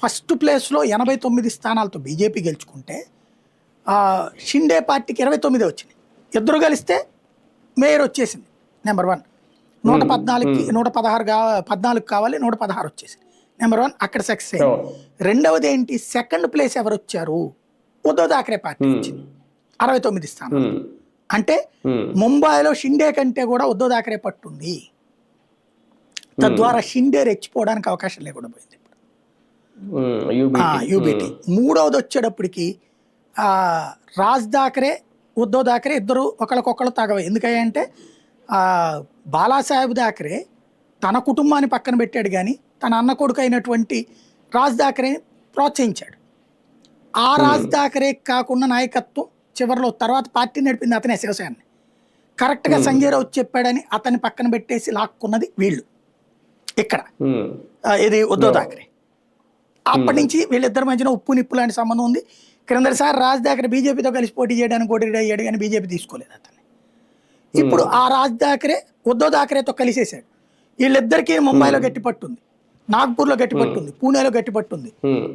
First ప్లేస్లో 89 స్థానాలతో BJP గెలుచుకుంటే Shinde పార్టీకి 29 వచ్చినాయి. ఇద్దరు కలిస్తే మేయర్ వచ్చేసింది నెంబర్ 1. 114కి 114 కావాలి, 116 వచ్చేసింది. నెంబర్ 1 అక్కడ సక్సెస్ అయింది. రెండవది ఏంటి, సెకండ్ ప్లేస్ ఎవరు వచ్చారు? ఉద్ధవ్ థాకరే పార్టీ వచ్చింది 69 స్థానాలు. అంటే ముంబైలో షిండే కంటే కూడా ఉద్ధవ్ థాకరే పట్టుంది. తద్వారా షిండే రెచ్చిపోవడానికి అవకాశం లేకుండా పోయింది. యూబీటీ మూడవది వచ్చేటప్పటికి రాజ్ థాకరే ఉద్ధవ్ థాకరే ఇద్దరు ఒకరికొకరు తగవే. ఎందుకంటే బాలాసాహెబ్ థాకరే తన కుటుంబాన్ని పక్కన పెట్టాడు, కానీ తన అన్న కొడుకు అయినటువంటి రాజ్ థాకరేని ప్రోత్సహించాడు. ఆ రాజ్ థాకరే కాకుండా నాయకత్వం చివరిలో తర్వాత పార్టీ నడిపింది అతనే, శివసేనని. కరెక్ట్గా సంజయ్ రావు చెప్పాడని అతన్ని పక్కన పెట్టేసి లాక్కున్నది వీళ్ళు ఇక్కడ. ఇది ఉద్ధవ్ థాకరే. అప్పటి నుంచి వీళ్ళిద్దరి మధ్యన ఉప్పు నిప్పు లాంటి సంబంధం ఉంది. క్రిందసారి రాజ్ థాకరే బీజేపీతో కలిసి పోటీ చేయడానికి ఓడి అయ్యాడు, కానీ బీజేపీ తీసుకోలేదు అతన్ని. ఇప్పుడు ఆ రాజ్ థాకరే ఉద్ధవ్ థాకరేతో కలిసేసాడు. వీళ్ళిద్దరికీ ముంబైలో గట్టి పట్టుంది, నాగ్పూర్లో గట్టి పట్టుంది, పూణేలో గట్టి పట్టుంది,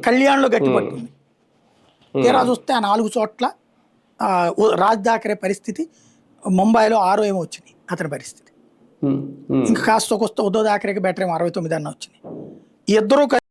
కళ్యాణ్లో గట్టి పట్టుంది. తీరా చూస్తే ఆ 4 చోట్ల రాజ్ థాకరే పరిస్థితి ముంబైలో 6 ఏమో వచ్చినాయి అతని పరిస్థితి. ఇంకా కాస్త కొస్త ఉద్ధవ్ థాకరేకి బెటర్ ఏమో 69 అన్న వచ్చినాయి. ఇద్దరు